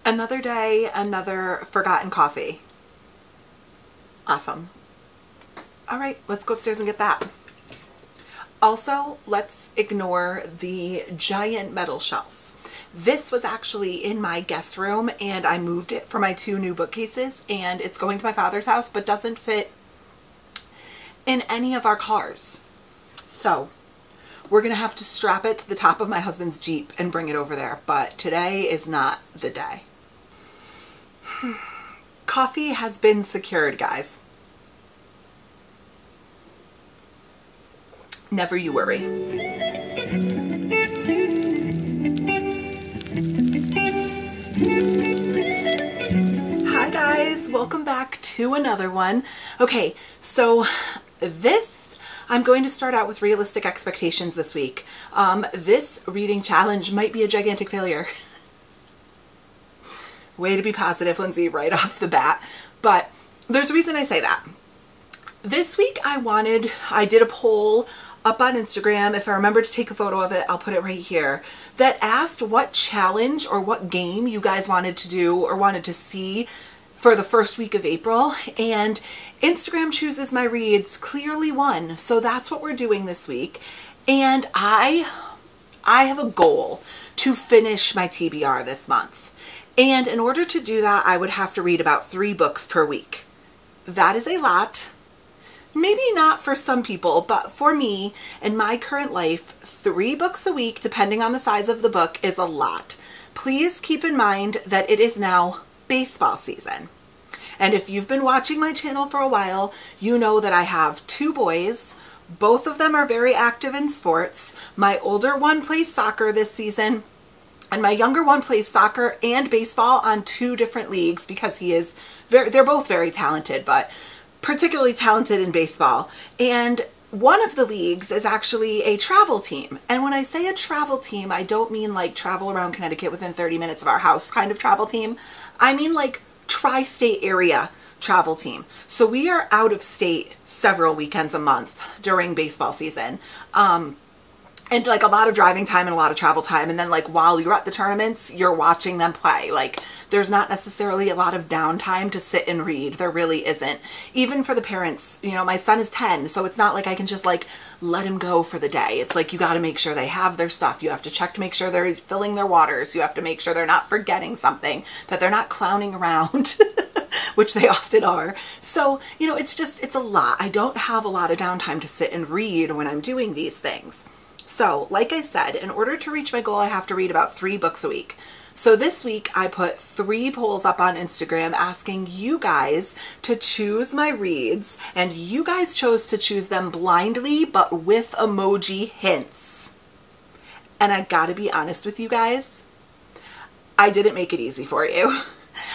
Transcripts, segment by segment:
Another day, another forgotten coffee. Awesome. All right, let's go upstairs and get that. Also, let's ignore the giant metal shelf. This was actually in my guest room and I moved it for my 2 new bookcases, and it's going to my father's house but doesn't fit in any of our cars. So we're gonna have to strap it to the top of my husband's Jeep and bring it over there, but today is not the day. Coffee has been secured, guys. Never you worry. Hi guys, welcome back to another one. Okay, so I'm going to start out with realistic expectations this week. This reading challenge might be a gigantic failure. Way to be positive, Lindsay, right off the bat. But there's a reason I say that. This week I did a poll up on Instagram. If I remember to take a photo of it, I'll put it right here, that asked what challenge or what game you guys wanted to do or wanted to see for the first week of April, and Instagram chooses my reads clearly won. So that's what we're doing this week. And I have a goal to finish my TBR this month. And in order to do that, I would have to read about 3 books per week. That is a lot. Maybe not for some people, but for me, in my current life, 3 books a week, depending on the size of the book, is a lot. Please keep in mind that it is now baseball season. And if you've been watching my channel for a while, you know that I have 2 boys. Both of them are very active in sports. My older one plays soccer this season, and my younger one plays soccer and baseball on 2 different leagues because they're both very talented, but particularly talented in baseball. And one of the leagues is actually a travel team. And when I say a travel team, I don't mean like travel around Connecticut within 30 minutes of our house kind of travel team. I mean like tri-state area travel team. So we are out of state several weekends a month during baseball season. And like a lot of driving time and a lot of travel time. And then like while you're at the tournaments, you're watching them play. Like there's not necessarily a lot of downtime to sit and read. There really isn't. Even for the parents, you know, my son is 10, so it's not like I can just like let him go for the day. It's like you got to make sure they have their stuff. You have to check to make sure they're filling their waters. You have to make sure they're not forgetting something, that they're not clowning around, which they often are. So, you know, it's a lot. I don't have a lot of downtime to sit and read when I'm doing these things. So, like I said, in order to reach my goal, I have to read about 3 books a week. So this week I put 3 polls up on Instagram asking you guys to choose my reads, and you guys chose to choose them blindly, but with emoji hints. And I gotta be honest with you guys, I didn't make it easy for you.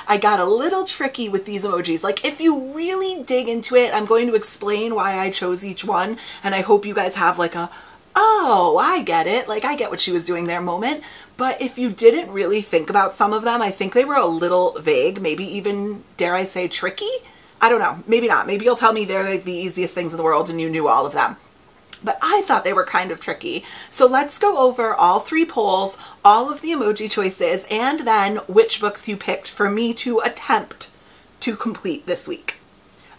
I got a little tricky with these emojis. Like if you really dig into it, I'm going to explain why I chose each one, and I hope you guys have like a, oh, I get it, like I get what she was doing there moment. But if you didn't really think about some of them, I think they were a little vague, maybe even, dare I say, tricky? I don't know, maybe not. Maybe you'll tell me they're like the easiest things in the world and you knew all of them. But I thought they were kind of tricky. So let's go over all 3 polls, all of the emoji choices, and then which books you picked for me to attempt to complete this week.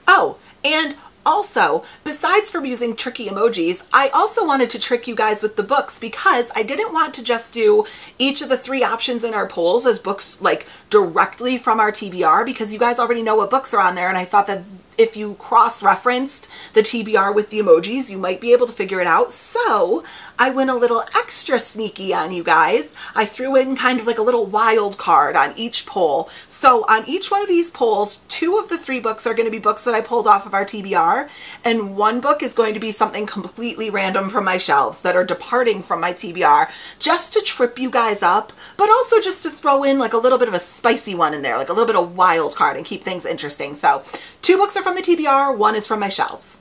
Oh, and also, besides from using tricky emojis, I also wanted to trick you guys with the books because I didn't want to just do each of the 3 options in our polls as books like directly from our TBR, because you guys already know what books are on there, and I thought that if you cross-referenced the TBR with the emojis, you might be able to figure it out. So I went a little extra sneaky on you guys. I threw in kind of like a little wild card on each poll. So on each one of these polls, 2 of the 3 books are going to be books that I pulled off of our TBR, and 1 book is going to be something completely random from my shelves that are departing from my TBR, just to trip you guys up, but also just to throw in like a little bit of a spicy one in there, like a little bit of wild card and keep things interesting. So 2 books are from the TBR, 1 is from my shelves.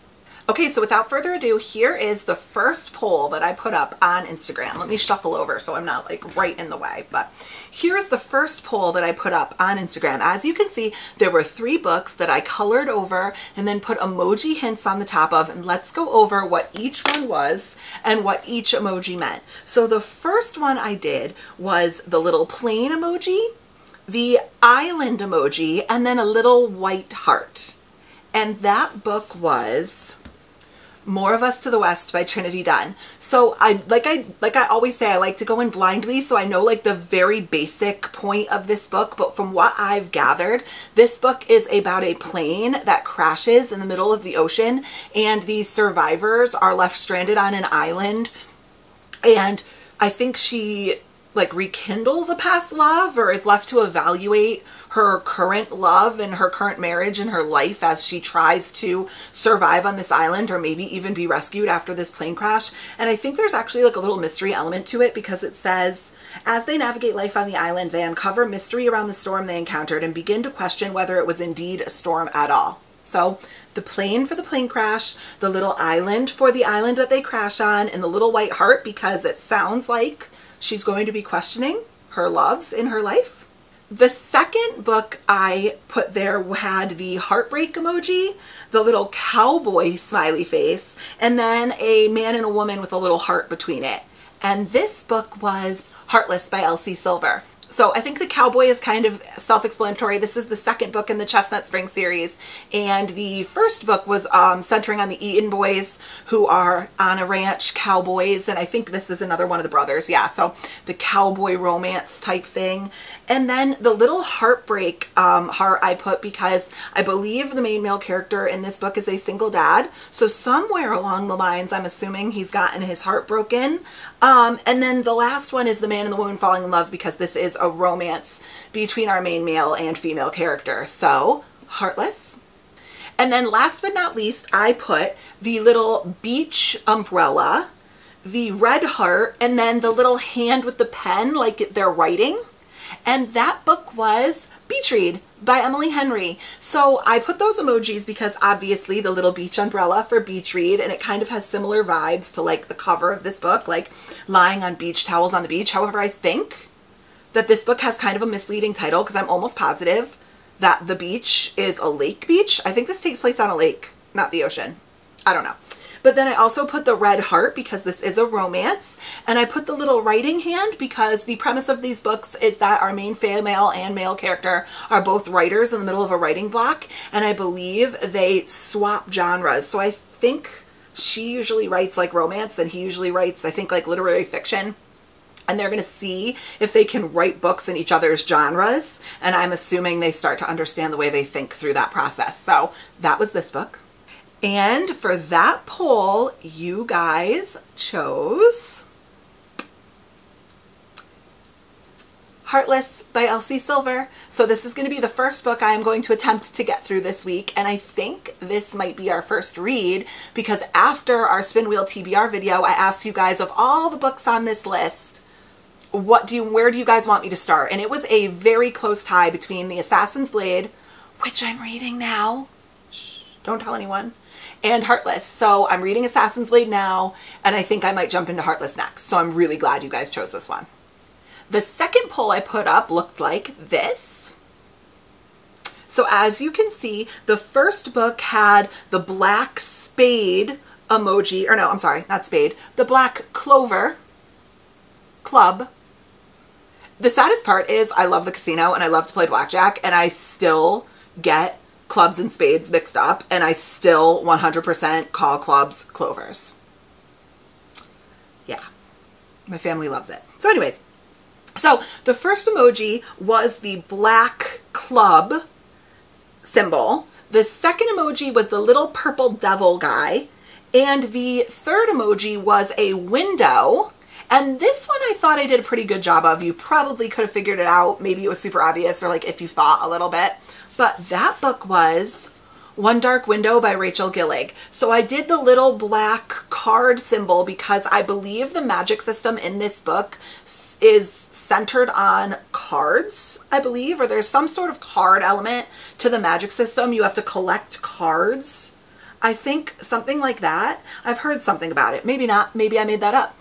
Okay, so without further ado, here is the first poll that I put up on Instagram. Let me shuffle over so I'm not like right in the way, but here is the first poll that I put up on Instagram. As you can see, there were 3 books that I colored over and then put emoji hints on the top of, and let's go over what each one was and what each emoji meant. So the first one I did was the little plain emoji, the island emoji, and then a little white heart. And that book was More of Us to the West by Trinity Dunn. So I always say, I like to go in blindly, so I know like the very basic point of this book, but from what I've gathered, this book is about a plane that crashes in the middle of the ocean, and the survivors are left stranded on an island, and I think she like rekindles a past love, or is left to evaluate her current love and her current marriage and her life as she tries to survive on this island, or maybe even be rescued after this plane crash. And I think there's actually like a little mystery element to it, because it says, as they navigate life on the island, they uncover mystery around the storm they encountered and begin to question whether it was indeed a storm at all. So the plane for the plane crash, the little island for the island that they crash on, and the little white heart because it sounds like she's going to be questioning her loves in her life. The second book I put there had the heartbreak emoji, the little cowboy smiley face, and then a man and a woman with a little heart between it. And this book was Heartless by Elsie Silver. So I think the cowboy is kind of self-explanatory. This is the second book in the Chestnut Spring series, and the first book was centering on the Eaton boys, who are on a ranch, cowboys, and I think this is another one of the brothers. Yeah, so the cowboy romance type thing. And then the little heartbreak heart I put because I believe the main male character in this book is a single dad. So somewhere along the lines, I'm assuming he's gotten his heart broken. And then the last one is the man and the woman falling in love, because this is a romance between our main male and female character. So Heartless. And then last but not least, I put the little beach umbrella, the red heart, and then the little hand with the pen like they're writing. And that book was Beach Read by Emily Henry. So I put those emojis because obviously the little beach umbrella for Beach Read, and it kind of has similar vibes to like the cover of this book, like lying on beach towels on the beach. However, I think that this book has kind of a misleading title, because I'm almost positive that the beach is a lake beach. I think this takes place on a lake, not the ocean. I don't know. But then I also put the red heart because this is a romance, and I put the little writing hand because the premise of these books is that our main female and male character are both writers in the middle of a writing block, and I believe they swap genres. So I think she usually writes like romance, and he usually writes, I think, like literary fiction. And they're going to see if they can write books in each other's genres, and I'm assuming they start to understand the way they think through that process. So that was this book. And for that poll, you guys chose Heartless by Elsie Silver. So this is going to be the first book I am going to attempt to get through this week. And I think this might be our first read, because after our Spin Wheel TBR video, I asked you guys, of all the books on this list, where do you guys want me to start? And it was a very close tie between The Assassin's Blade, which I'm reading now. Shh, don't tell anyone. And Heartless. So I'm reading Assassin's Blade now, and I think I might jump into Heartless next. So I'm really glad you guys chose this one. The second poll I put up looked like this. So as you can see, the first book had the black spade emoji, or no, I'm sorry, not spade, the black clover club. The saddest part is I love the casino and I love to play blackjack, and I still get clubs and spades mixed up, and I still 100% call clubs clovers. Yeah, my family loves it. So anyways, so the first emoji was the black club symbol. The second emoji was the little purple devil guy, and the third emoji was a window. And this one I thought I did a pretty good job of. You probably could have figured it out. Maybe it was super obvious, or like if you thought a little bit. But that book was One Dark Window by Rachel Gillig. So I did the little black card symbol because I believe the magic system in this book is centered on cards, I believe, or there's some sort of card element to the magic system. You have to collect cards. I think something like that. I've heard something about it. Maybe not. Maybe I made that up.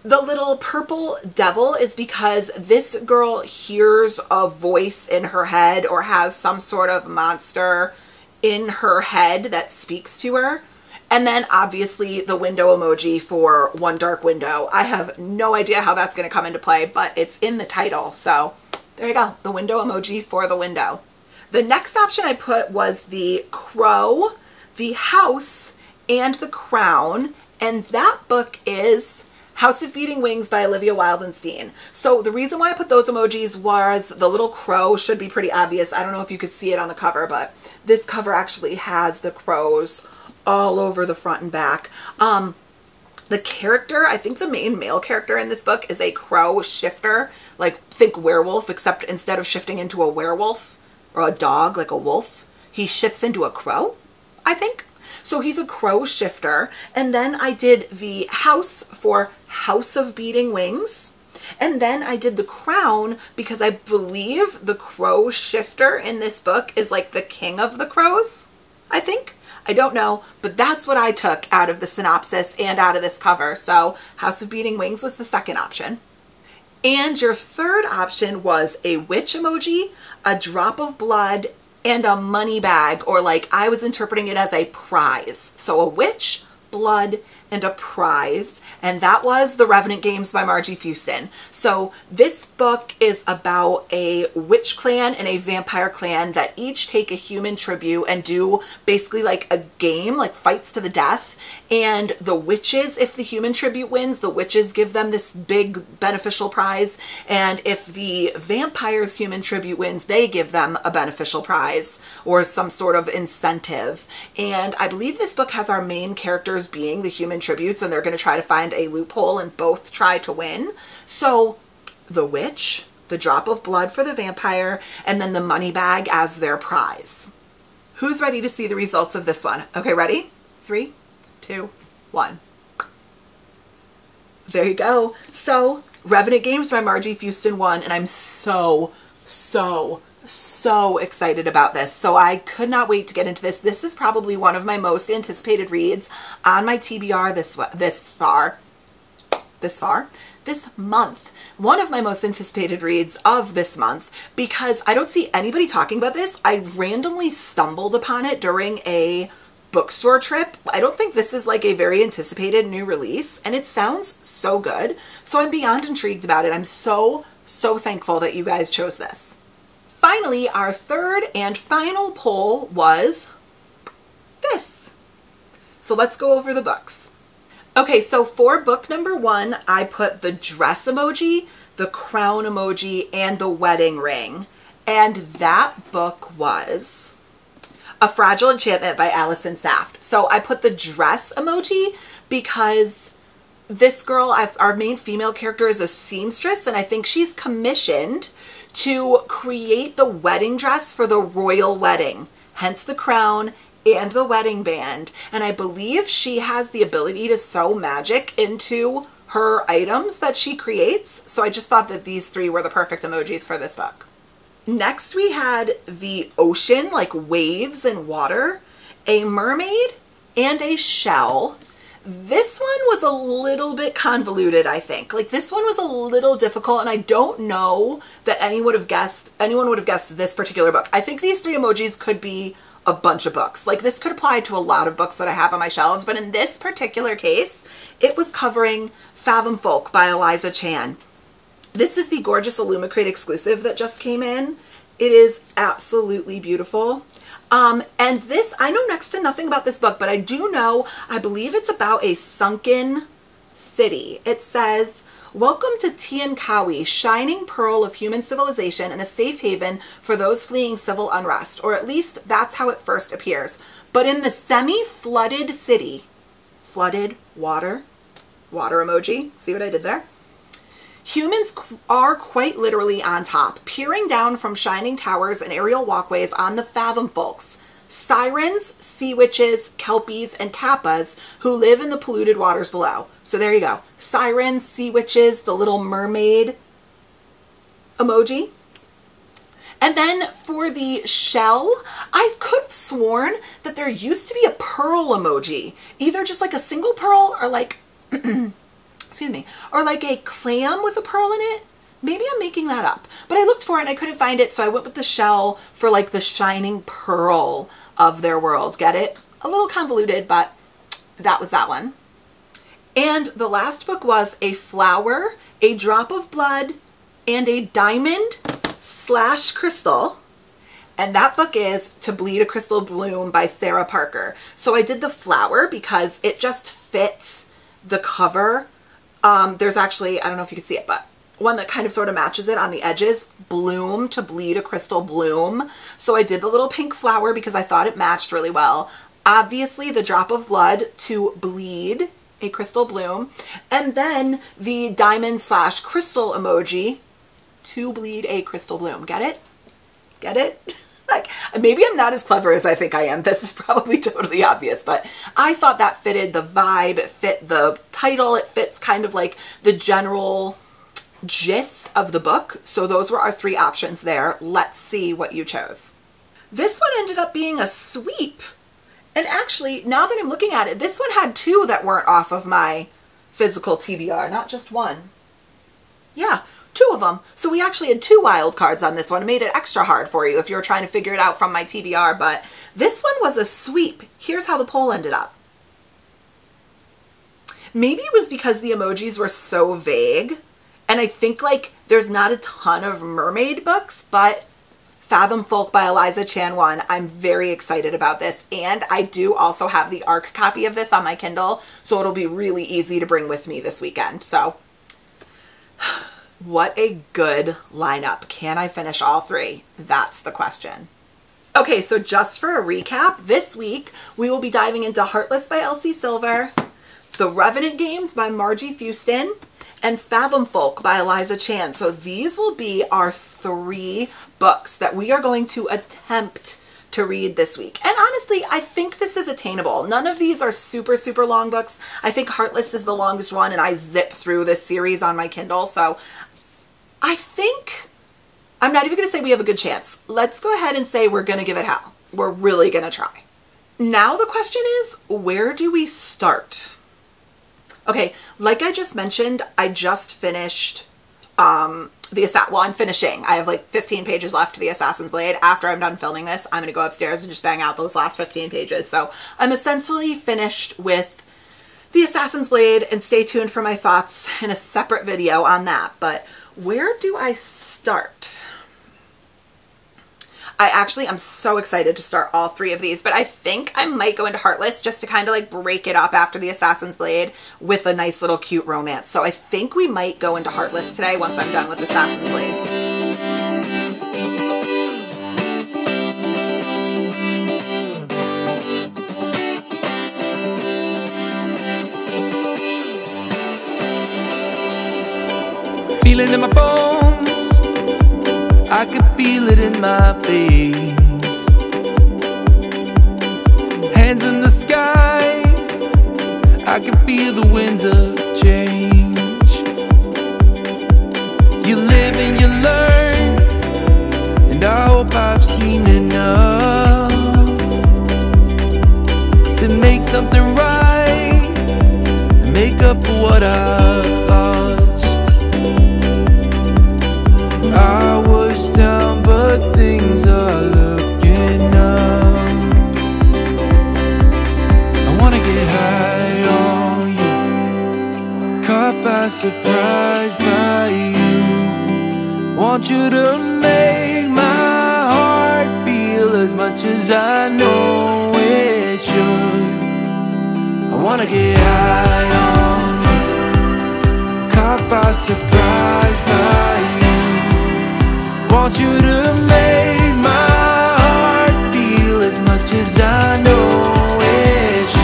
The little purple devil is because this girl hears a voice in her head, or has some sort of monster in her head that speaks to her. And then obviously the window emoji for One Dark Window. I have no idea how that's going to come into play, but it's in the title, so There you go, the window emoji for the window. The next option I put was the crow, the house, and the crown, and that book is House of Beating Wings by Olivia Wildenstein. So the reason why I put those emojis was the little crow should be pretty obvious. I don't know if you could see it on the cover, but this cover actually has the crows all over the front and back. The character, I think the main male character in this book is a crow shifter, like think werewolf, except instead of shifting into a werewolf or a dog like a wolf, he shifts into a crow, I think. So he's a crow shifter. And then I did the house for House of Beating Wings. And then I did the crown because I believe the crow shifter in this book is like the king of the crows, I think. I don't know, but that's what I took out of the synopsis and out of this cover. So House of Beating Wings was the second option. And your third option was a witch emoji, a drop of blood, and a money bag, or like I was interpreting it as a prize. So a witch, blood, and a prize. And that was The Revenant Games by Margie Fuston. So this book is about a witch clan and a vampire clan that each take a human tribute and do basically like a game, like fights to the death. And the witches, if the human tribute wins, the witches give them this big beneficial prize. And if the vampires' human tribute wins, they give them a beneficial prize or some sort of incentive. And I believe this book has our main characters being the human tributes, and they're going to try to find a loophole and both try to win. So the witch, the drop of blood for the vampire, and then the money bag as their prize. Who's ready to see the results of this one? Okay, ready? 3, 2, 1. There you go. So Revenant Games by Margie Fuston won, and I'm so excited about this. So I could not wait to get into this. This is probably one of my most anticipated reads on my TBR this month. One of my most anticipated reads of this month, because I don't see anybody talking about this. I randomly stumbled upon it during a bookstore trip. I don't think this is like a very anticipated new release, and it sounds so good. So I'm beyond intrigued about it. I'm so thankful that you guys chose this. Finally, our third and final poll was this. So let's go over the books. Okay, so for book number 1, I put the dress emoji, the crown emoji, and the wedding ring. And that book was A Fragile Enchantment by Allison Saft. So I put the dress emoji because this girl, our main female character, is a seamstress, and I think she's commissioned to create the wedding dress for the royal wedding, hence the crown and the wedding band. And I believe she has the ability to sew magic into her items that she creates. So I just thought that these 3 were the perfect emojis for this book. Next we had the ocean, like waves and water, a mermaid, and a shell. This one was a little bit convoluted, I think. Like this one was a little difficult, and I don't know that anyone would have guessed this particular book. I think these 3 emojis could be a bunch of books. Like this could apply to a lot of books that I have on my shelves, but in this particular case, it was covering Fathom Folk by Eliza Chan. This is the gorgeous Illumicrate exclusive that just came in. It is absolutely beautiful. And this, I know next to nothing about this book, but I do know, I believe it's about a sunken city. It says, "Welcome to Tiankawi, shining pearl of human civilization and a safe haven for those fleeing civil unrest," or at least that's how it first appears. But in the semi-flooded city, flooded water emoji, see what I did there? Humans are quite literally on top, peering down from shining towers and aerial walkways on the Fathom Folks, sirens, sea witches, kelpies, and kappas who live in the polluted waters below. So there you go. Sirens, sea witches, the little mermaid emoji. And then for the shell, I could have sworn that there used to be a pearl emoji, either just like a single pearl or like excuse me, or like a clam with a pearl in it. Maybe I'm making that up, but I looked for it and I couldn't find it, so I went with the shell for like the shining pearl of their world. Get it? A little convoluted, but that was that one. And the last book was a flower, a drop of blood, and a diamond slash crystal. And that book is To Bleed a Crystal Bloom by Sarah Parker. So I did the flower because it just fits the cover. There's actually, I don't know if you can see it, but one that kind of sort of matches it on the edges. Bloom, To Bleed a Crystal Bloom. So I did the little pink flower because I thought it matched really well. Obviously the drop of blood, To Bleed a Crystal Bloom. And then the diamond slash crystal emoji, To Bleed a Crystal Bloom. Get it? Get it? Like, maybe I'm not as clever as I think I am. This is probably totally obvious, but I thought that fitted the vibe, it fit the title, it fits kind of like the general gist of the book. So those were our 3 options there. Let's see what you chose. This one ended up being a sweep. And actually, now that I'm looking at it, this one had 2 that weren't off of my physical TBR, not just 1. Yeah, 2 of them. So we actually had 2 wild cards on this one. It made it extra hard for you if you were trying to figure it out from my TBR, but this one was a sweep. Here's how the poll ended up. Maybe it was because the emojis were so vague, and I think like there's not a ton of mermaid books, but Fathom Folk by Eliza Chan won. I'm very excited about this, and I do also have the ARC copy of this on my Kindle, so it'll be really easy to bring with me this weekend. So what a good lineup. Can I finish all 3? That's the question. Okay, so just for a recap, this week we will be diving into Heartless by Elsie Silver, The Revenant Games by Margie Fuston, and Fathom Folk by Eliza Chan. So these will be our 3 books that we are going to attempt to read this week. And honestly, I think this is attainable. None of these are super, super long books. I think Heartless is the longest one, and I zip through this series on my Kindle. So I think, I'm not even going to say we have a good chance. Let's go ahead and say we're going to give it hell. We're really going to try. Now the question is, where do we start? Okay, like I just mentioned, I just finished I'm finishing. I have like 15 pages left to the Assassin's Blade. After I'm done filming this, I'm going to go upstairs and just bang out those last 15 pages. So I'm essentially finished with the Assassin's Blade, and stay tuned for my thoughts in a separate video on that. But where do I start? I'm so excited to start all 3 of these, but I think I might go into Heartless just to kind of like break it up after the Assassin's Blade with a nice little cute romance. So I think we might go into Heartless today once I'm done with Assassin's Blade. Feel it in my bones, I can feel it in my veins. Hands in the sky, I can feel the winds of change. You live and you learn, and I hope I've seen enough to make something right and make up for what I've lost. I was down, but things are looking up. I wanna get high on you, caught by surprise by you. Want you to make my heart feel as much as I know it should. I wanna get high on you, caught by surprise by you. Want you to make my heart feel as much as I know it should.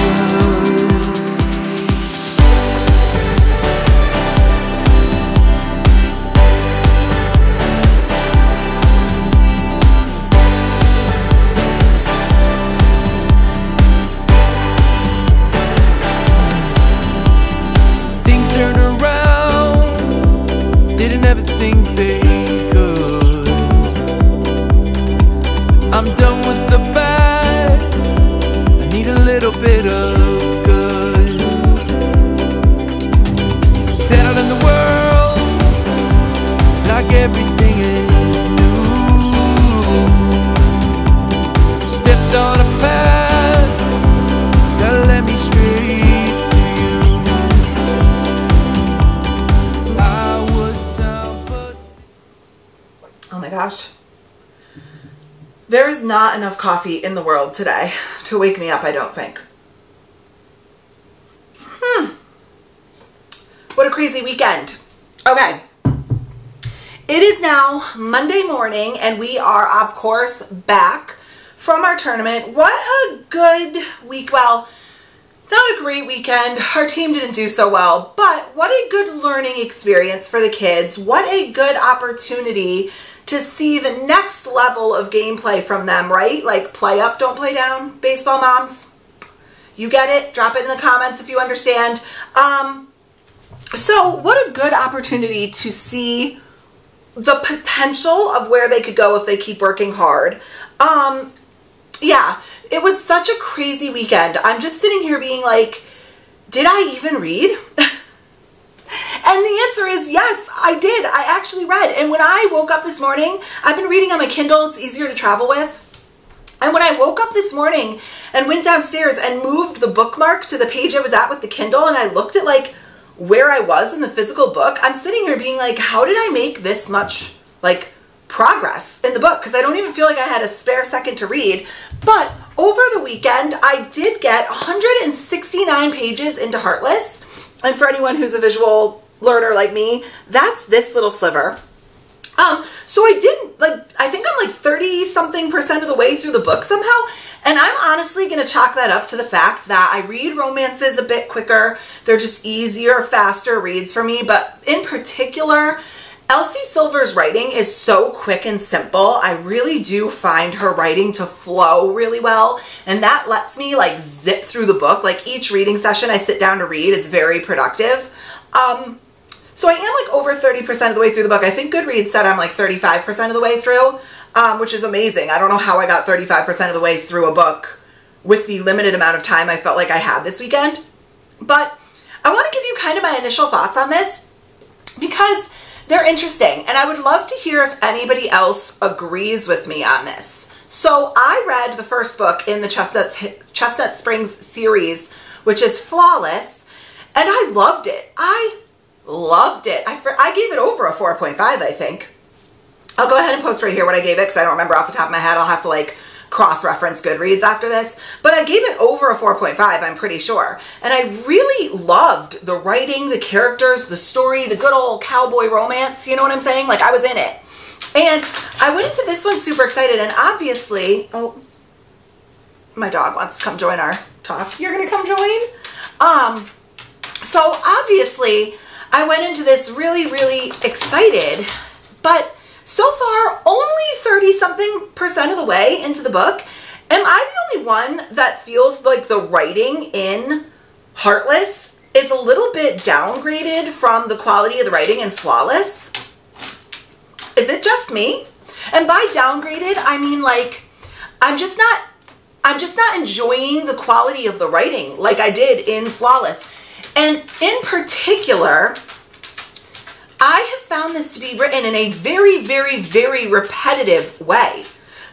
Things turn around, didn't ever think they could. I'm done with the bad, I need a little bit of good. Settled in the world, like everything is new. Stepped on a path, that led me straight to you. I was down, but... Oh my my gosh. There is not enough coffee in the world today to wake me up, I don't think. What a crazy weekend. Okay. It is now Monday morning and we are, of course, back from our tournament. What a good week. Well, not a great weekend. Our team didn't do so well, but what a good learning experience for the kids. What a good opportunity to see the next level of gameplay from them, right? Like play up, don't play down, baseball moms. You get it? Drop it in the comments if you understand. So what a good opportunity to see the potential of where they could go if they keep working hard. Yeah, it was such a crazy weekend. I'm just sitting here being like, did I even read? And the answer is yes, I did. I actually read. And when I woke up this morning, I've been reading on my Kindle. It's easier to travel with. And when I woke up this morning and went downstairs and moved the bookmark to the page I was at with the Kindle, and I looked at like where I was in the physical book, I'm sitting here being like, how did I make this much like progress in the book? Because I don't even feel like I had a spare second to read. But over the weekend, I did get 169 pages into Heartless. And for anyone who's a visual learner like me, that's this little sliver. So I didn't, like, I think I'm like 30-something% of the way through the book somehow. And I'm honestly going to chalk that up to the fact that I read romances a bit quicker. They're just easier, faster reads for me. But in particular, Elsie Silver's writing is so quick and simple. I really do find her writing to flow really well. And that lets me like zip through the book. Like each reading session I sit down to read is very productive. So I am like over 30% of the way through the book. I think Goodreads said I'm like 35% of the way through, which is amazing. I don't know how I got 35% of the way through a book with the limited amount of time I felt like I had this weekend. But I want to give you kind of my initial thoughts on this because they're interesting, and I would love to hear if anybody else agrees with me on this. So I read the first book in the Chestnut Springs series, which is Flawless, and I loved it. I loved it. I gave it over a 4.5, I think. I'll go ahead and post right here what I gave it because I don't remember off the top of my head. I'll have to like cross-reference Goodreads after this, but I gave it over a 4.5, I'm pretty sure. And I really loved the writing, the characters, the story, the good old cowboy romance, you know what I'm saying? Like I was in it. And I went into this one super excited, and obviously, oh, my dog wants to come join our talk. You're gonna come join? So obviously, I went into this really, really excited, but so far, only 30-something% of the way into the book. Am I the only one that feels like the writing in Heartless is a little bit downgraded from the quality of the writing in Flawless? Is it just me? And by downgraded, I mean like, I'm just not enjoying the quality of the writing like I did in Flawless. And in particular, I have found this to be written in a very, very, very repetitive way.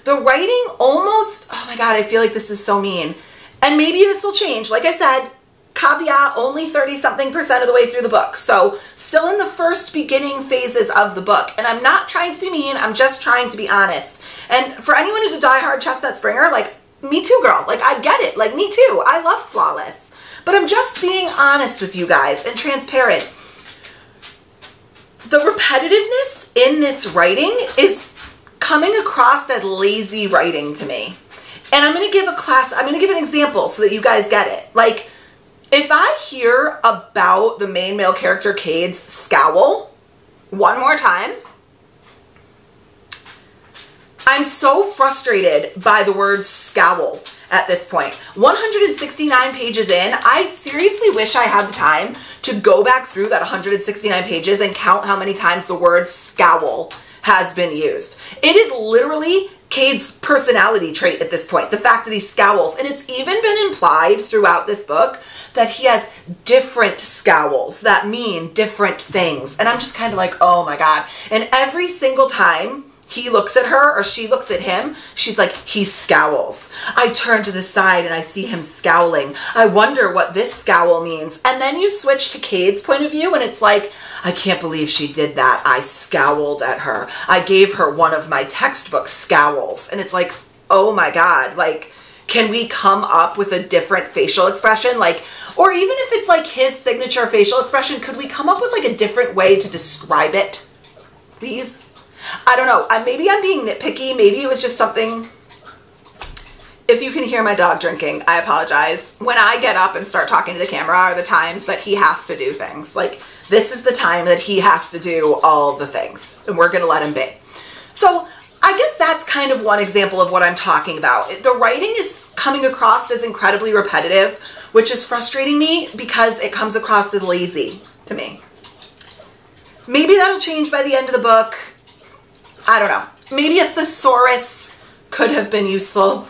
The writing almost, oh my God, I feel like this is so mean. And maybe this will change. Like I said, caveat, only 30-something% of the way through the book. So still in the first beginning phases of the book. And I'm not trying to be mean. I'm just trying to be honest. And for anyone who's a diehard Chestnut Springer, like me too, girl. Like I get it. Like me too. I love Flawless. But I'm just being honest with you guys and transparent. The repetitiveness in this writing is coming across as lazy writing to me. And I'm going to give an example so that you guys get it. Like, if I hear about the main male character Cade's scowl one more time, I'm so frustrated by the word scowl at this point. 169 pages in, I seriously wish I had the time to go back through that 169 pages and count how many times the word scowl has been used. It is literally Cade's personality trait at this point, the fact that he scowls. And it's even been implied throughout this book that he has different scowls that mean different things. And I'm just kind of like, oh my God. And every single time he looks at her or she looks at him, she's like, he scowls. I turn to the side and I see him scowling. I wonder what this scowl means. And then you switch to Cade's point of view and it's like, I can't believe she did that. I scowled at her. I gave her one of my textbook scowls. And it's like, oh my God, like, can we come up with a different facial expression? Like, or even if it's like his signature facial expression, could we come up with like a different way to describe it? Please? I don't know. Maybe I'm being nitpicky. Maybe it was just something. If you can hear my dog drinking, I apologize. When I get up and start talking to the camera are the times that he has to do things. Like, this is the time that he has to do all the things. And we're going to let him be. So I guess that's kind of one example of what I'm talking about. The writing is coming across as incredibly repetitive, which is frustrating me because it comes across as lazy to me. Maybe that'll change by the end of the book. I don't know. Maybe a thesaurus could have been useful,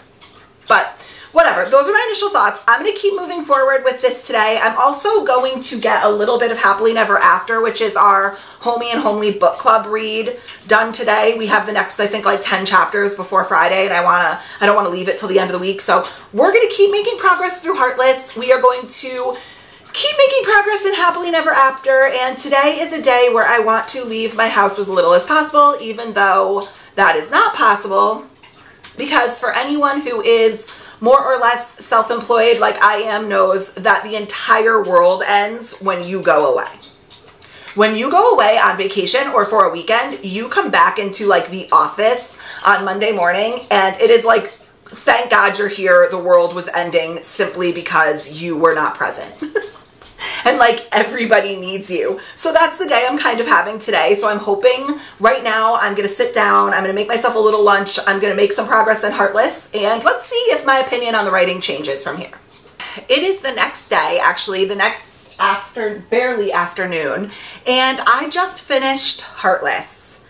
but whatever. Those are my initial thoughts. I'm going to keep moving forward with this today. I'm also going to get a little bit of Happily Never After, which is our Homey and Homely book club read, done today. We have the next, I think, like 10 chapters before Friday, and I don't want to leave it till the end of the week. So we're going to keep making progress through Heartless. We are going to keep making progress in Happily Never After, and today is a day where I want to leave my house as little as possible, even though that is not possible, because for anyone who is more or less self-employed like I am knows that the entire world ends when you go away. When you go away on vacation or for a weekend, you come back into like the office on Monday morning and it is like, thank God you're here, the world was ending simply because you were not present. And like everybody needs you. So that's the day I'm kind of having today. So I'm hoping right now I'm going to sit down. I'm going to make myself a little lunch. I'm going to make some progress in Heartless. And let's see if my opinion on the writing changes from here. It is the next day, actually, the next barely afternoon. And I just finished Heartless.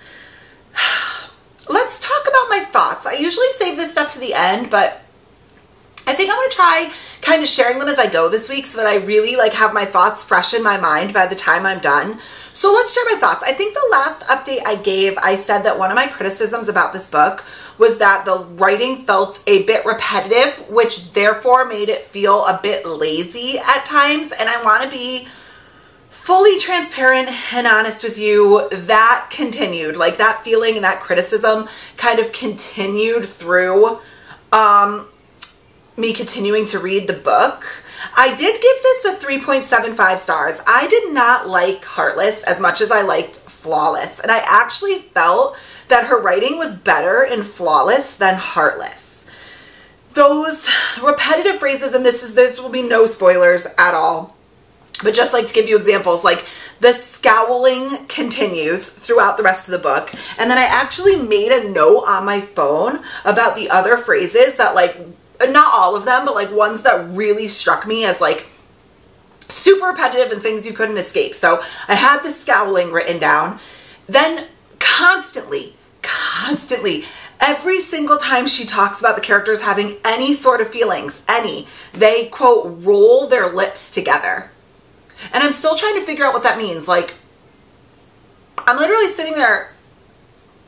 Let's talk about my thoughts. I usually save this stuff to the end, but I think I'm going to try kind of sharing them as I go this week so that I really like have my thoughts fresh in my mind by the time I'm done. So let's share my thoughts. I think the last update I gave, I said that one of my criticisms about this book was that the writing felt a bit repetitive, which therefore made it feel a bit lazy at times. And I want to be fully transparent and honest with you. That continued, like that feeling and that criticism kind of continued through me continuing to read the book. I did give this a 3.75 stars. I did not like Heartless as much as I liked Flawless. And I actually felt that her writing was better in Flawless than Heartless. Those repetitive phrases, and this will be no spoilers at all, but just like to give you examples, like the scowling continues throughout the rest of the book. And then I actually made a note on my phone about the other phrases that like, not all of them, but like ones that really struck me as like super repetitive and things you couldn't escape. So I had the scowling written down. Then constantly, every single time she talks about the characters having any sort of feelings, they quote, roll their lips together. And I'm still trying to figure out what that means. Like, I'm literally sitting there,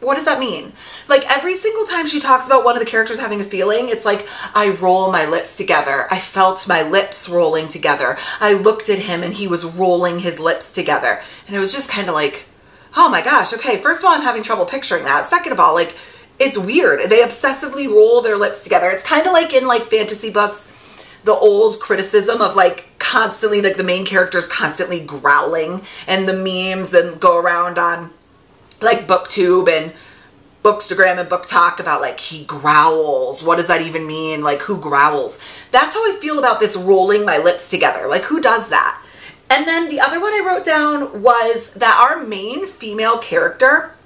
what does that mean? Like every single time she talks about one of the characters having a feeling, it's like, I roll my lips together. I felt my lips rolling together. I looked at him and he was rolling his lips together. And it was just kind of like, oh my gosh, okay, first of all, I'm having trouble picturing that. Second of all, like, it's weird. They obsessively roll their lips together. It's kind of like in like fantasy books, the old criticism of like constantly, like the main characters constantly growling, and the memes and go around on like BookTube and Bookstagram and Book Talk about like he growls. What does that even mean? Like who growls? That's how I feel about this rolling my lips together. Like who does that? And then the other one I wrote down was that our main female character,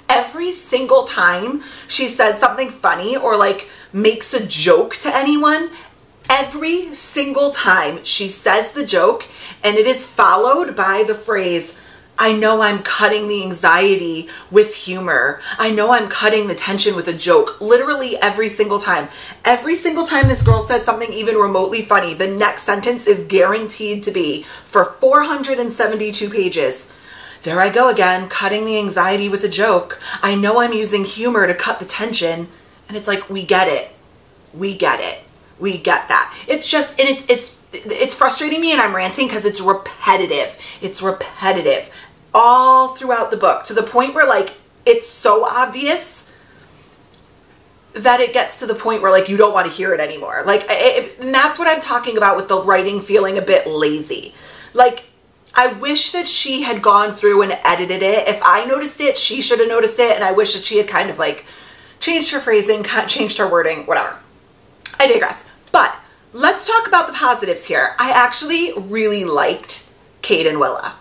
every single time she says something funny or like makes a joke to anyone, every single time she says the joke and it is followed by the phrase, I know I'm cutting the anxiety with humor. I know I'm cutting the tension with a joke. Literally every single time. Every single time this girl says something even remotely funny, the next sentence is guaranteed to be, for 472 pages, There I go again, cutting the anxiety with a joke. I know I'm using humor to cut the tension. And it's like, we get it. We get it. We get that. It's just, and it's frustrating me, and I'm ranting because it's repetitive. It's repetitive all throughout the book, to the point where like it's so obvious that it gets to the point where like you don't want to hear it anymore. Like, and that's what I'm talking about with the writing feeling a bit lazy. Like, I wish that she had gone through and edited it. If I noticed it, she should have noticed it, and I wish that she had kind of like changed her phrasing, changed her wording, whatever. I digress. But let's talk about the positives here. I actually really liked Kate and Willa.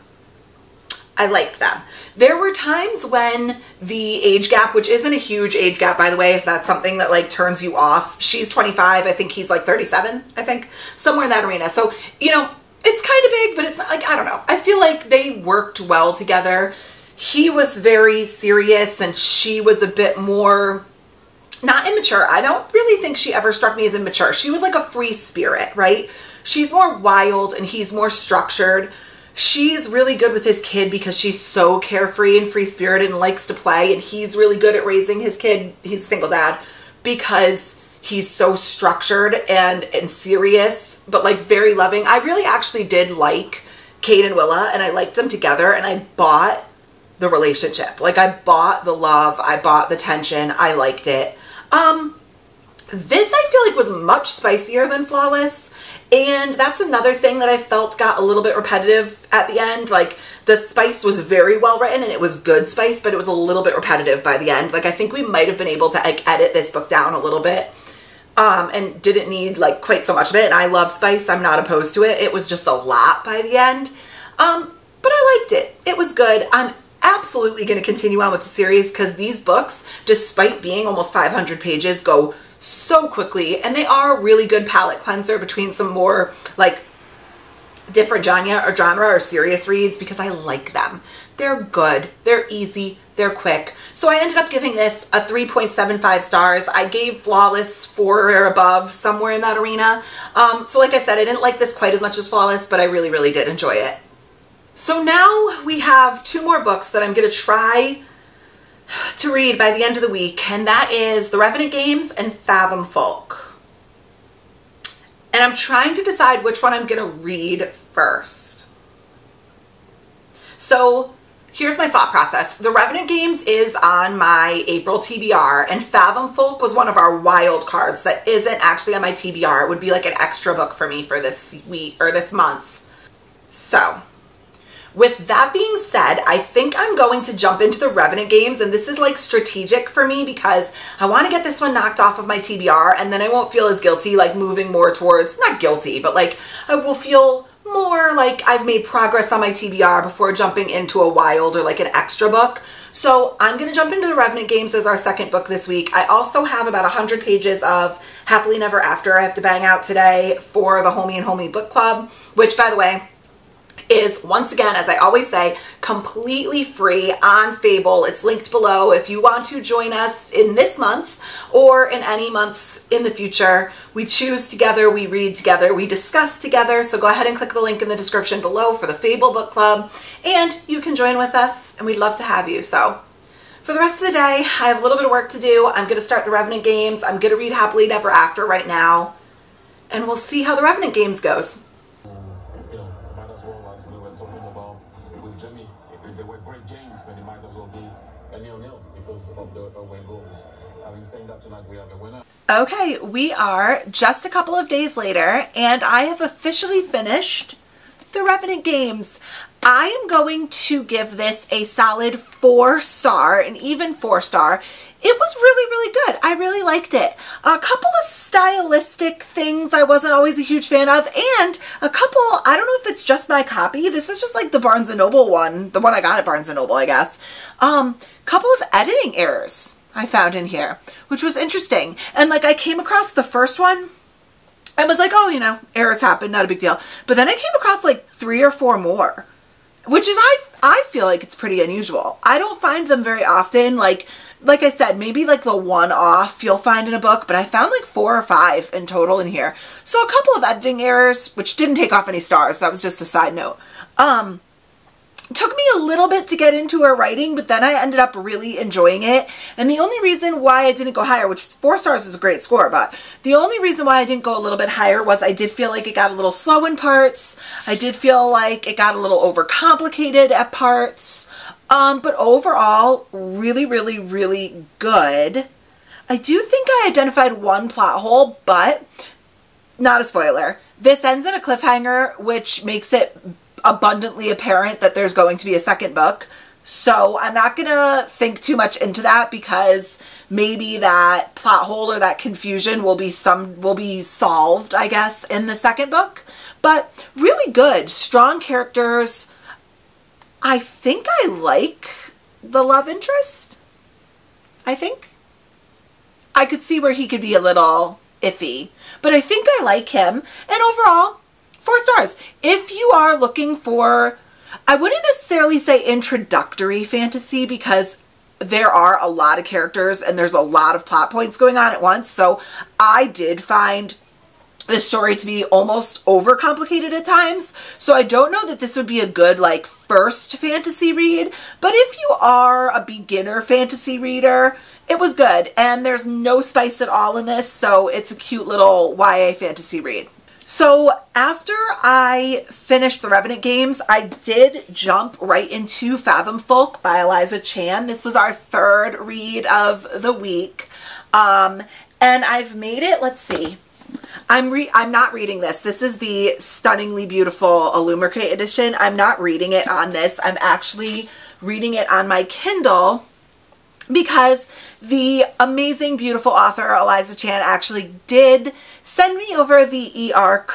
I liked them. There were times when the age gap, which isn't a huge age gap, by the way, if that's something that like turns you off. She's 25. I think he's like 37, I think, somewhere in that arena. So, you know, it's kind of big, but it's not like, I don't know. I feel like they worked well together. He was very serious and she was a bit more, not immature. I don't really think she ever struck me as immature. She was like a free spirit, right? She's more wild and he's more structured. She's really good with his kid because she's so carefree and free spirited and likes to play. And he's really good at raising his kid. He's a single dad because he's so structured and serious, but like very loving. I really actually did like Kate and Willa, and I liked them together, and I bought the relationship. Like, I bought the love. I bought the tension. I liked it. This I feel like was much spicier than Flawless. And that's another thing that I felt got a little bit repetitive at the end. Like, the spice was very well written and it was good spice, but it was a little bit repetitive by the end. Like, I think we might have been able to like edit this book down a little bit, and didn't need like quite so much of it. And I love spice. I'm not opposed to it. It was just a lot by the end. But I liked it. It was good. I'm absolutely going to continue on with the series because these books, despite being almost 500 pages, go so quickly, and they are a really good palate cleanser between some more like different genre or serious reads, because I like them. They're good, they're easy, they're quick. So I ended up giving this a 3.75 stars. I gave Flawless 4 or above, somewhere in that arena. So like I said, I didn't like this quite as much as Flawless, but I really, really did enjoy it. So now we have 2 more books that I'm going to try to read by the end of the week, and that is The Revenant Games and Fathom Folk. And I'm trying to decide which one I'm going to read first. So here's my thought process. The Revenant Games is on my April TBR, and Fathom Folk was one of our wild cards that isn't actually on my TBR. It would be like an extra book for me for this week or this month. So with that being said, I think I'm going to jump into the Revenant Games, and this is like strategic for me because I want to get this one knocked off of my TBR, and then I won't feel as guilty, like moving more towards, not guilty, but like I will feel more like I've made progress on my TBR before jumping into a wild or like an extra book. So I'm going to jump into the Revenant Games as our second book this week. I also have about 100 pages of Happily Never After I have to bang out today for the Homey and Homey book club, which, by the way, is, once again, as I always say, completely free on Fable. It's linked below if you want to join us in this month or in any months in the future. We choose together, we read together, we discuss together. So go ahead and click the link in the description below for the Fable book club, and you can join with us, and we'd love to have you. So for the rest of the day, I have a little bit of work to do. I'm going to start the Revenant Games. I'm going to read Happily Never After right now, and we'll see how the Revenant Games goes. They were great games, but it might as well be a 0-0 because of the away goals. Having said that, tonight we have a winner. Okay, we are just a couple of days later, and I have officially finished the Revenant Games. I am going to give this a solid 4-star, an even 4-star. It was really, really good. I really liked it. A couple of stylistic things I wasn't always a huge fan of, and a couple, I don't know if it's just my copy. This is just like the Barnes & Noble one, the one I got at Barnes & Noble, I guess. Couple of editing errors I found in here, which was interesting. And like I came across the first one, I was like, oh, you know, errors happen, not a big deal. But then I came across like 3 or 4 more, which is, I feel like it's pretty unusual. I don't find them very often. Like I said, maybe like the one-off you'll find in a book, but I found like 4 or 5 in total in here. So a couple of editing errors, which didn't take off any stars. That was just a side note. took me a little bit to get into her writing, but then I ended up really enjoying it. And the only reason why I didn't go higher, which 4 stars is a great score, but the only reason why I didn't go a little bit higher was I did feel like it got a little slow in parts. I did feel like it got a little overcomplicated at parts. But overall, really, really, really good. I do think I identified one plot hole, but not a spoiler. This ends in a cliffhanger, which makes it abundantly apparent that there's going to be a second book. So I'm not going to think too much into that because maybe that plot hole or that confusion will be solved, I guess, in the second book. But really good, strong characters. I think I like the love interest. I think. I could see where he could be a little iffy, but I think I like him. And overall, 4 stars. If you are looking for, I wouldn't necessarily say introductory fantasy because there are a lot of characters and there's a lot of plot points going on at once. So I did find the story to be almost overcomplicated at times. So I don't know that this would be a good like first fantasy read, but if you are a beginner fantasy reader, it was good. And there's no spice at all in this, so it's a cute little YA fantasy read. So after I finished the Revenant games, I did jump right into Fathom Folk by Eliza Chan. This was our 3rd read of the week. And I've made it, let's see. I'm not reading this. This is the stunningly beautiful Illumicrate edition. I'm not reading it on this. I'm actually reading it on my Kindle because the amazing, beautiful author Eliza Chan actually did send me over the e-arc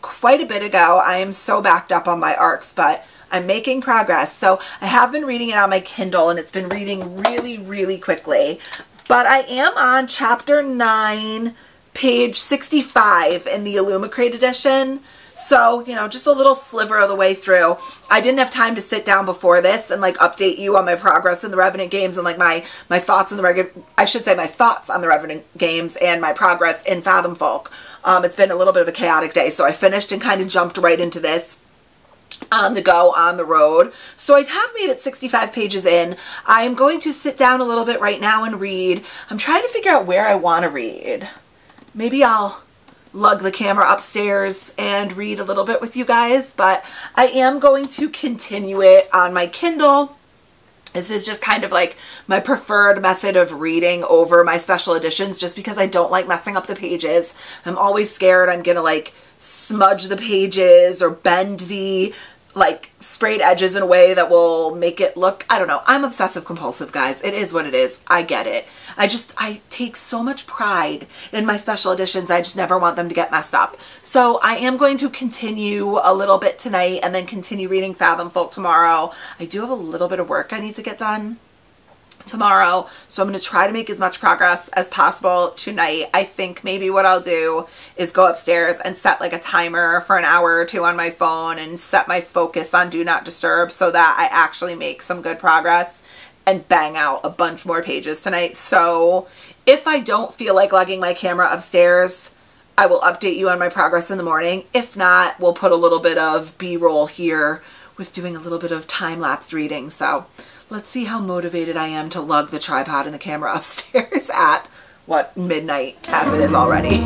quite a bit ago. I am so backed up on my arcs, but I'm making progress. So I have been reading it on my Kindle and it's been reading really, really quickly. But I am on chapter 9, page 65 in the Illumicrate edition. So, you know, just a little sliver of the way through. I didn't have time to sit down before this and like update you on my progress in the Revenant games and like my thoughts on my thoughts on the Revenant games and my progress in Fathom Folk. It's been a little bit of a chaotic day, so I finished and kind of jumped right into this on the go, on the road. So I have made it 65 pages in. I am going to sit down a little bit right now and read. I'm trying to figure out where I want to read. Maybe I'll lug the camera upstairs and read a little bit with you guys, but I am going to continue it on my Kindle. This is just kind of like my preferred method of reading over my special editions just because I don't like messing up the pages. I'm always scared I'm gonna like smudge the pages or bend the like sprayed edges in a way that will make it look, I don't know. I'm obsessive compulsive, guys. It is what it is. I get it. I take so much pride in my special editions. I just never want them to get messed up. So I am going to continue a little bit tonight and then continue reading Fathom Folk tomorrow. I do have a little bit of work I need to get done tomorrow, so I'm going to try to make as much progress as possible tonight. I think maybe what I'll do is go upstairs and set like a timer for an hour or 2 on my phone and set my focus on Do Not Disturb so that I actually make some good progress and bang out a bunch more pages tonight. So if I don't feel like lugging my camera upstairs, I will update you on my progress in the morning. If not, we'll put a little bit of B-roll here with doing a little bit of time-lapsed reading. So let's see how motivated I am to lug the tripod and the camera upstairs at, what, midnight as it is already.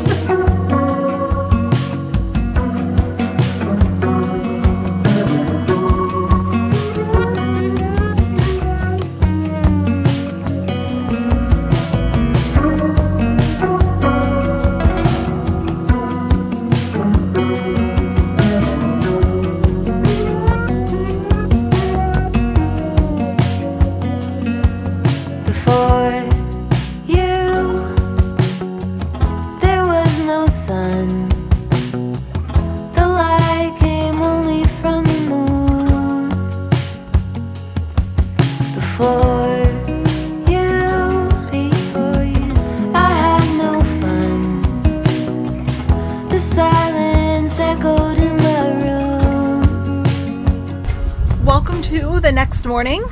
The next morning.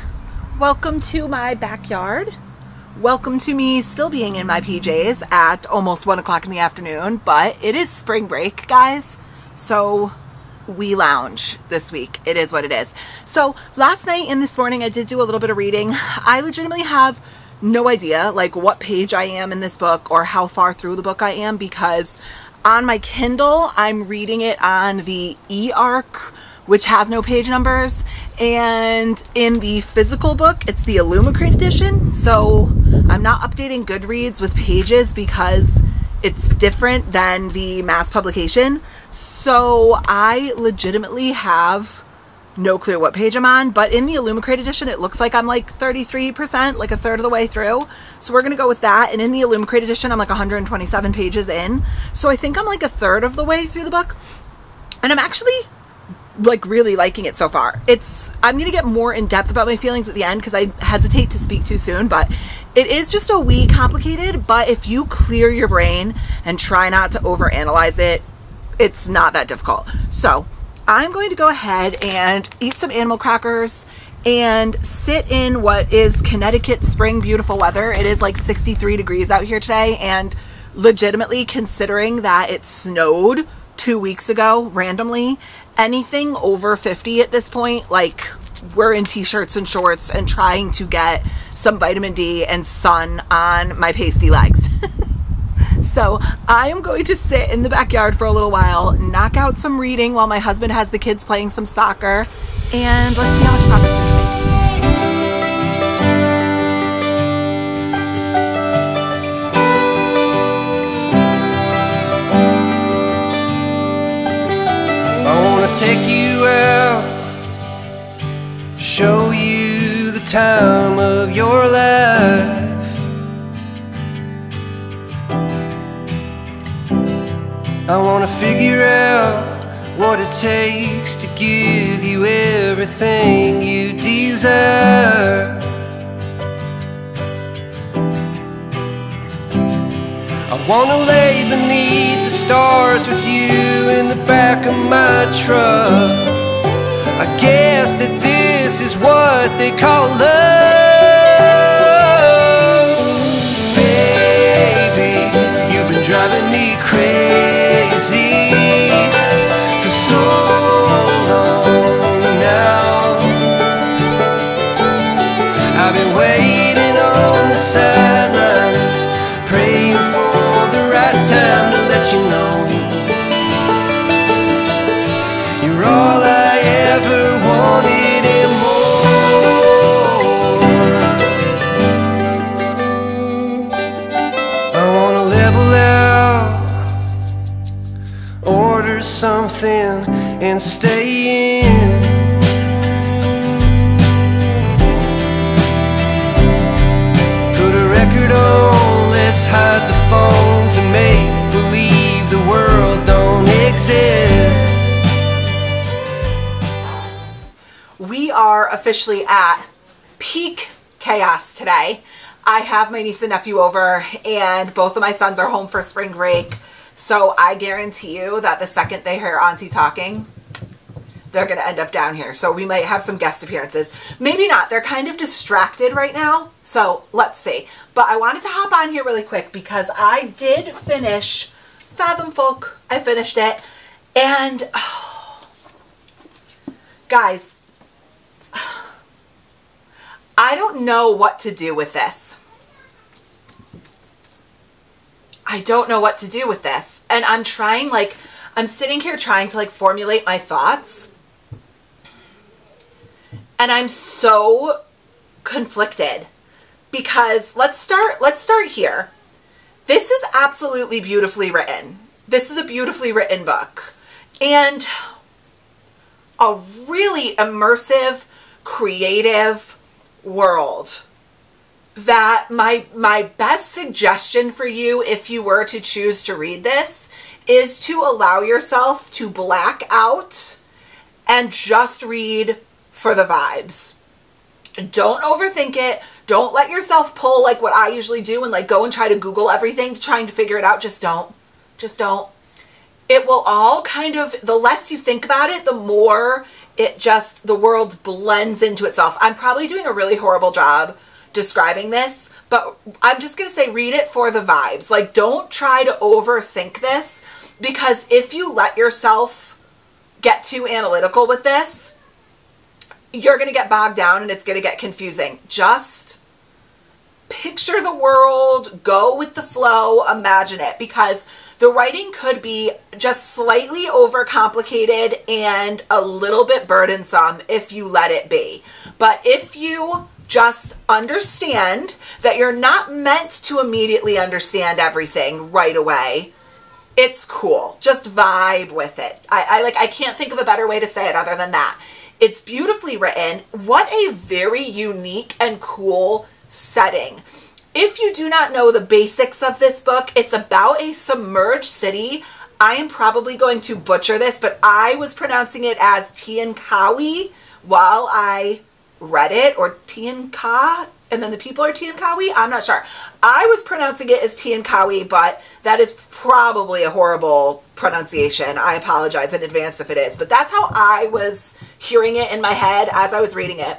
Welcome to my backyard. Welcome to me still being in my PJs at almost 1 o'clock in the afternoon, but it is spring break, guys. So we lounge this week. It is what it is. So last night and this morning I did do a little bit of reading. I legitimately have no idea like what page I am in this book or how far through the book I am, because on my Kindle I'm reading it on the e-arc, which has no page numbers, and in the physical book it's the Illumicrate edition. So I'm not updating Goodreads with pages because it's different than the mass publication. So I legitimately have no clue what page I'm on, but in the Illumicrate edition, it looks like I'm like 33%, like a third of the way through. So we're going to go with that. And in the Illumicrate edition, I'm like 127 pages in. So I think I'm like a third of the way through the book. And I'm actually like really liking it so far. I'm going to get more in depth about my feelings at the end because I hesitate to speak too soon, but it is just a wee complicated. But if you clear your brain and try not to overanalyze it, it's not that difficult. So I'm going to go ahead and eat some animal crackers and sit in what is Connecticut spring beautiful weather. It is like 63 degrees out here today, and legitimately, considering that it snowed 2 weeks ago randomly, anything over 50 at this point, like we're in t-shirts and shorts and trying to get some vitamin D and sun on my pasty legs. So I am going to sit in the backyard for a little while, knock out some reading while my husband has the kids playing some soccer, and let's see how much progress we I wanna take you out, show you the time of your life. I wanna figure out what it takes to give you everything you desire. I wanna lay beneath the stars with you in the back of my truck. I guess that this is what they call love. Baby, you've been driving me crazy for so long now. I've been waiting on the sidelines, praying for the right time to let you know you're all I ever wanted and more. I wanna level out, order something and stay in. Put a record on, let's hide the phones and make believe the world don't exist. We are officially at peak chaos today. I have my niece and nephew over, and both of my sons are home for spring break. So I guarantee you that the second they hear Auntie talking, they're going to end up down here. So we might have some guest appearances. Maybe not. They're kind of distracted right now. So let's see. But I wanted to hop on here really quick because I did finish Fathom Folk. I finished it. And guys, I don't know what to do with this. I don't know what to do with this. And I'm trying, like, I'm sitting here trying to, like, formulate my thoughts. And I'm so conflicted because let's start here. This is absolutely beautifully written. This is a beautifully written book. And a really immersive, creative world that my best suggestion for you, if you were to choose to read this, is to allow yourself to black out and just read for the vibes. Don't overthink it. Don't let yourself pull like what I usually do and like go and try to Google everything trying to figure it out. Just don't. Just don't. It will all kind of, the less you think about it, the more it just, the world blends into itself. I'm probably doing a really horrible job describing this, but I'm just going to say read it for the vibes. Like, don't try to overthink this, because if you let yourself get too analytical with this, you're going to get bogged down and it's going to get confusing. Just picture the world, go with the flow, imagine it, because the writing could be just slightly overcomplicated and a little bit burdensome if you let it be. But if you just understand that you're not meant to immediately understand everything right away, it's cool. Just vibe with it. I can't think of a better way to say it other than that. It's beautifully written. What a very unique and cool setting. If you do not know the basics of this book, it's about a submerged city. I am probably going to butcher this, but I was pronouncing it as Tiankawi while I read it, or Tianka, and then the people are Tiankawi. I'm not sure. I was pronouncing it as Tiankawi, but that is probably a horrible pronunciation. I apologize in advance if it is, but that's how I was hearing it in my head as I was reading it.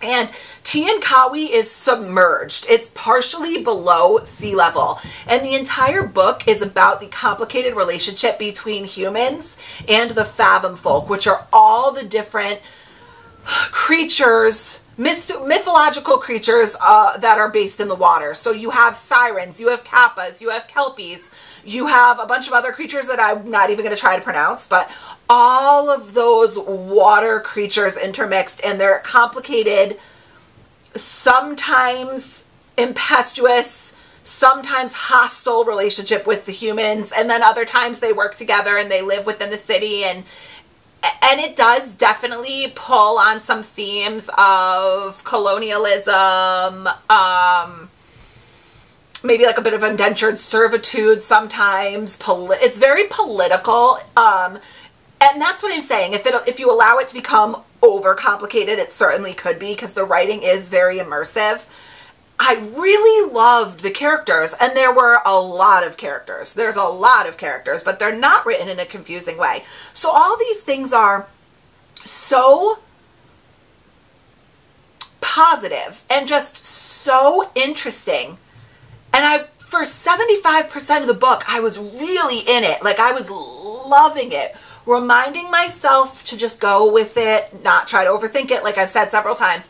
And Tiankawi is submerged. It's partially below sea level. And the entire book is about the complicated relationship between humans and the Fathom folk, which are all the different creatures, mythological creatures that are based in the water. So you have sirens, you have kappas, you have kelpies, you have a bunch of other creatures that I'm not even going to try to pronounce, but all of those water creatures intermixed, and they're complicated, sometimes impetuous, sometimes hostile relationship with the humans, and then other times they work together and they live within the city, and it does definitely pull on some themes of colonialism, maybe like a bit of indentured servitude sometimes. It's very political, and that's what I'm saying. If you allow it to become overcomplicated, it certainly could be, because the writing is very immersive. I really loved the characters, and there were a lot of characters. There's a lot of characters, but they're not written in a confusing way. So all these things are so positive and just so interesting. And for 75% of the book, I was really in it. Like, I was loving it, reminding myself to just go with it, not try to overthink it, like I've said several times.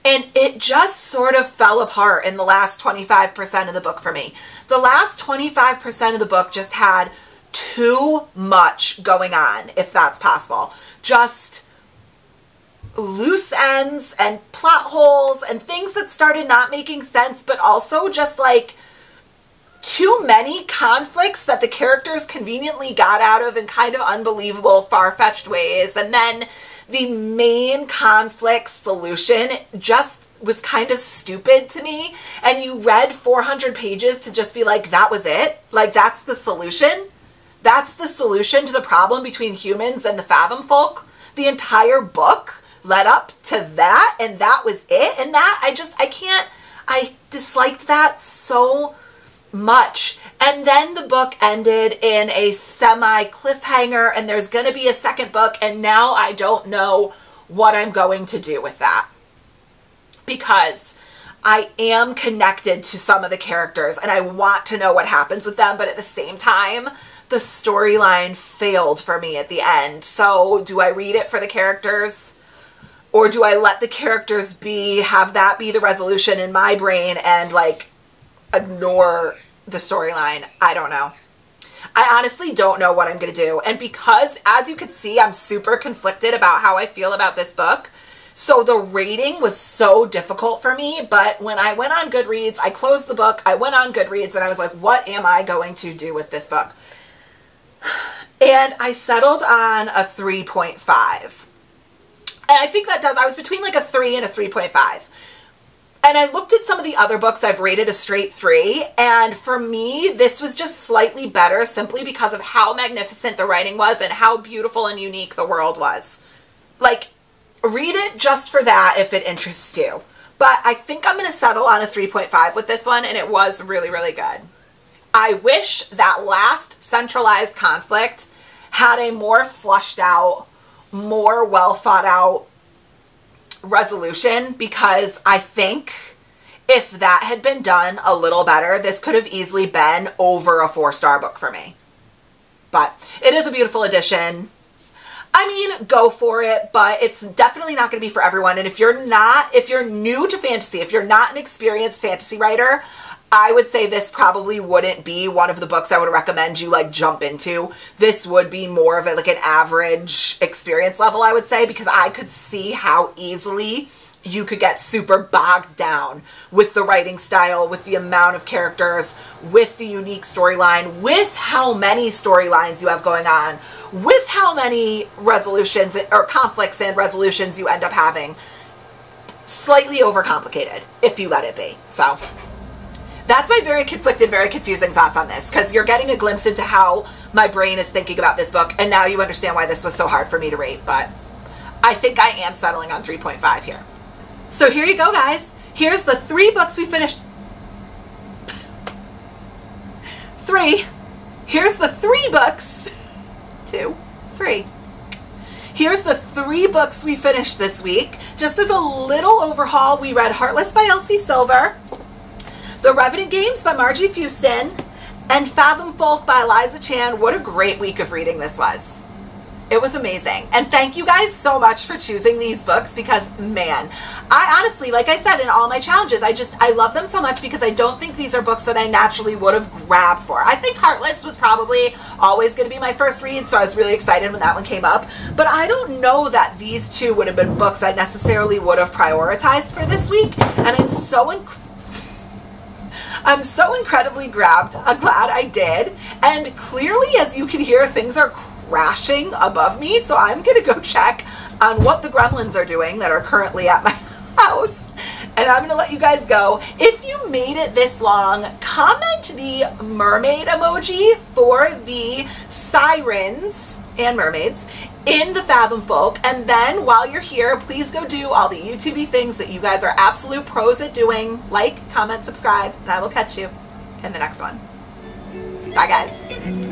And it just sort of fell apart in the last 25% of the book for me. The last 25% of the book just had too much going on, if that's possible. Just loose ends and plot holes and things that started not making sense, but also just like too many conflicts that the characters conveniently got out of in kind of unbelievable, far-fetched ways. And then the main conflict solution just was kind of stupid to me. And you read 400 pages to just be like, that was it? Like, that's the solution? That's the solution to the problem between humans and the Fathom folk? The entire book led up to that, and that was it? And that, I disliked that so much. And then the book ended in a semi-cliffhanger, and there's going to be a second book, and now I don't know what I'm going to do with that. Because I am connected to some of the characters, and I want to know what happens with them, but at the same time, the storyline failed for me at the end. So do I read it for the characters? Or do I let the characters have that be the resolution in my brain and like ignore the storyline? I don't know. I honestly don't know what I'm going to do. And because, as you can see, I'm super conflicted about how I feel about this book. So the rating was so difficult for me. But when I went on Goodreads, I closed the book, I went on Goodreads, and I was like, what am I going to do with this book? And I settled on a 3.5. And I think that I was between like a 3 and a 3.5. And I looked at some of the other books I've rated a straight 3, and for me, this was just slightly better simply because of how magnificent the writing was and how beautiful and unique the world was. Like, read it just for that if it interests you. But I think I'm going to settle on a 3.5 with this one, and it was really, really good. I wish that last centralized conflict had a more flushed out, more well thought out resolution, because I think if that had been done a little better, this could have easily been over a 4-star book for me. But it is a beautiful edition. I mean, go for it, but it's definitely not going to be for everyone. And if you're new to fantasy, if you're not an experienced fantasy writer, I would say this probably wouldn't be one of the books I would recommend you like jump into. This would be more of like an average experience level, I would say, because I could see how easily you could get super bogged down with the writing style, with the amount of characters, with the unique storyline, with how many storylines you have going on, with how many resolutions or conflicts and resolutions you end up having. Slightly overcomplicated if you let it be. So that's my very conflicted, very confusing thoughts on this, because you're getting a glimpse into how my brain is thinking about this book, and now you understand why this was so hard for me to rate. But I think I am settling on 3.5 here. So here you go, guys. Here's the 3 books we finished. 3. Here's the 3 books. 2, 3. Here's the 3 books we finished this week. Just as a little overhaul, we read Heartless by Elsie Silver, The Revenant Games by Margie Fuston, and Fathom Folk by Eliza Chan. What a great week of reading this was. It was amazing. And thank you guys so much for choosing these books, because man, I honestly, like I said in all my challenges, I love them so much because I don't think these are books that I naturally would have grabbed for. I think Heartless was probably always going to be my first read, so I was really excited when that one came up. But I don't know that these 2 would have been books I necessarily would have prioritized for this week. And I'm so incredibly glad I did. And clearly, as you can hear, things are crashing above me, so I'm gonna go check on what the gremlins are doing that are currently at my house, and I'm gonna let you guys go. If you made it this long, comment the mermaid emoji for the sirens and mermaids in the Fathom Folk, and then while you're here, please go do all the YouTubey things that you guys are absolute pros at doing. Like, comment, subscribe, and I will catch you in the next one. Bye, guys.